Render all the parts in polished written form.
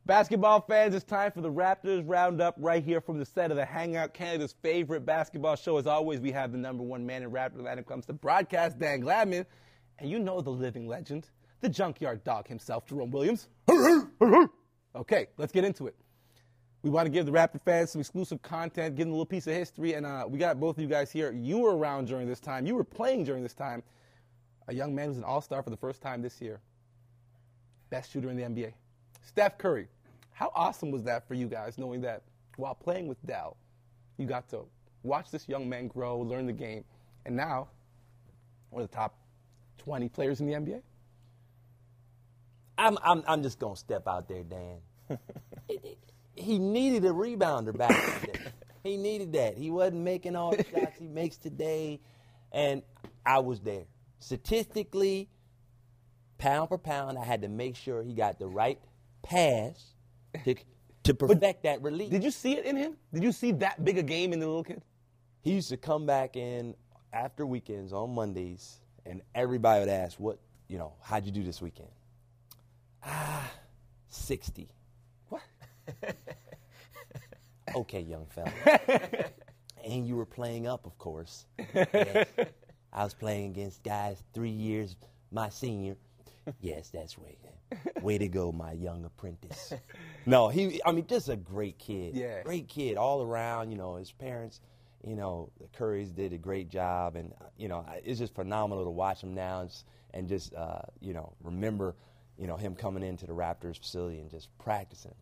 Basketball fans, it's time for the Raptors Roundup right here from the set of the Hangout, Canada's favorite basketball show. As always, we have the number one man in Raptor land when it comes to broadcast, Dan Gladman. And you know the living legend, the junkyard dog himself, Jerome Williams. Okay, let's get into it. We want to give the Raptor fans some exclusive content, give them a little piece of history, and we got both of you guys here. You were around during this time. You were playing during this time. A young man who's an all-star for the first time this year. Best shooter in the NBA. Steph Curry. How awesome was that for you guys, knowing that while playing with Dell, you got to watch this young man grow, learn the game, and now one of the top 20 players in the NBA? I'm just going to step out there, Dan. He needed a rebounder back in the day. He needed that. He wasn't making all the shots he makes today, and I was there. Statistically, pound for pound, I had to make sure he got the right pass to perfect that release. Did you see it in him? Did you see that big a game in the little kid? He used to come back in after weekends on Mondays, and everybody would ask, how'd you do this weekend? 60. What? Okay, young fella. And you were playing up, of course. Yes. I was playing against guys 3 years my senior. Yes, that's right. Way to go, my young apprentice. No, just a great kid. Yeah. Great kid all around. His parents, the Currys did a great job. And, it's just phenomenal to watch him now and just remember, him coming into the Raptors facility and just practicing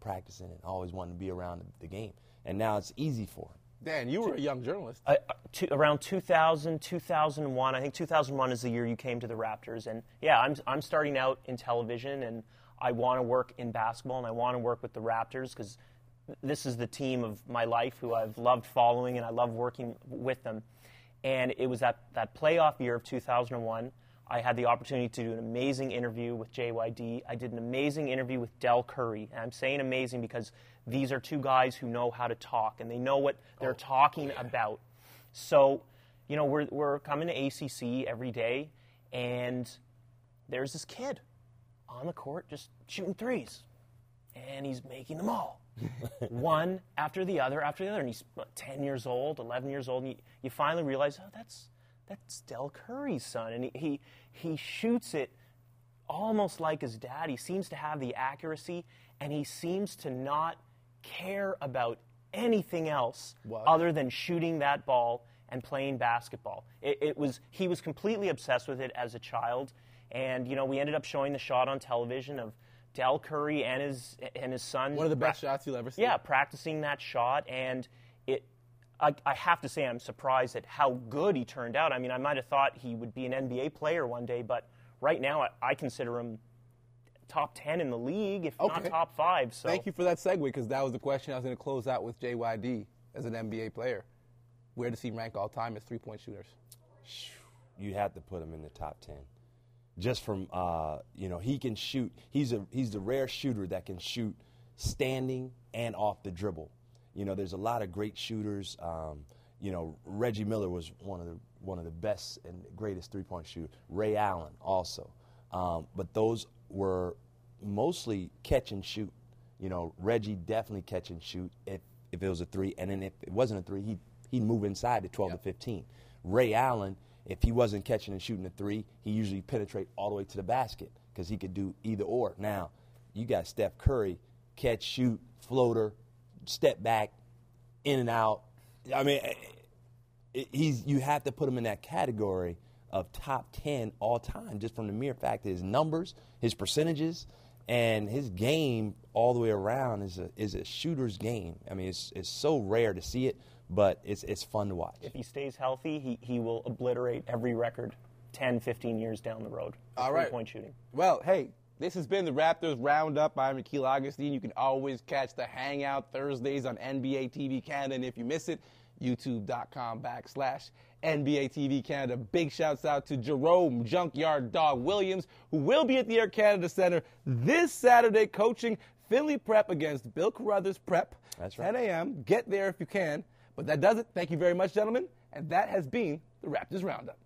and always wanting to be around the game. And now it's easy for him. Dan, you were a young journalist. Around 2000, 2001. I think 2001 is the year you came to the Raptors. And, yeah, I'm starting out in television, and I want to work in basketball, and I want to work with the Raptors because this is the team of my life who I've loved following, and I love working with them. And it was that playoff year of 2001. I had the opportunity to do an amazing interview with JYD. I did an amazing interview with Del Curry. And I'm saying amazing because these are two guys who know how to talk, and they know what they're talking about. So, we're coming to ACC every day, and there's this kid on the court just shooting threes, and he's making them all. One after the other, and he's 10 years old, 11 years old, and you finally realize, that's Del Curry's son, and he shoots it almost like his dad. He seems to have the accuracy, and he seems to not care about anything else other than shooting that ball and playing basketball. He was completely obsessed with it as a child, and we ended up showing the shot on television of Del Curry and his son. One of the best shots you'll ever see. Yeah, practicing that shot, and I have to say I'm surprised at how good he turned out. I mean, I might have thought he would be an NBA player one day, but right now I consider him top 10 in the league, if not top 5. So. Thank you for that segue, because that was the question I was going to close out with JYD as an NBA player. Where does he rank all time as three-point shooters? You have to put him in the top 10. Just from, he can shoot. He's the rare shooter that can shoot standing and off the dribble. There's a lot of great shooters. Reggie Miller was one of the best and greatest three-point shooters. Ray Allen also. But those were mostly catch and shoot. Reggie definitely catch and shoot if it was a three. And then if it wasn't a three, he'd move inside to 12 to 15. Ray Allen, if he wasn't catching and shooting a three, he usually penetrate all the way to the basket because he could do either or. Now, you got Steph Curry, catch, shoot, floater, step back, in and out. I mean, you have to put him in that category of top 10 all time just from the mere fact that his numbers, his percentages, and his game all the way around is a shooter's game. I mean, it's so rare to see it, but it's fun to watch. If he stays healthy, he will obliterate every record 10, 15 years down the road. All right. Three-point shooting. Well, hey, this has been the Raptors Roundup. I'm Akil Augustine. You can always catch the Hangout Thursdays on NBA TV Canada. And if you miss it, youtube.com/NBA TV Canada. Big shouts out to Jerome Junkyard Dog Williams, who will be at the Air Canada Centre this Saturday coaching Finley Prep against Bill Carruthers Prep. That's right. 10 a.m. Get there if you can. But that does it. Thank you very much, gentlemen. And that has been the Raptors Roundup.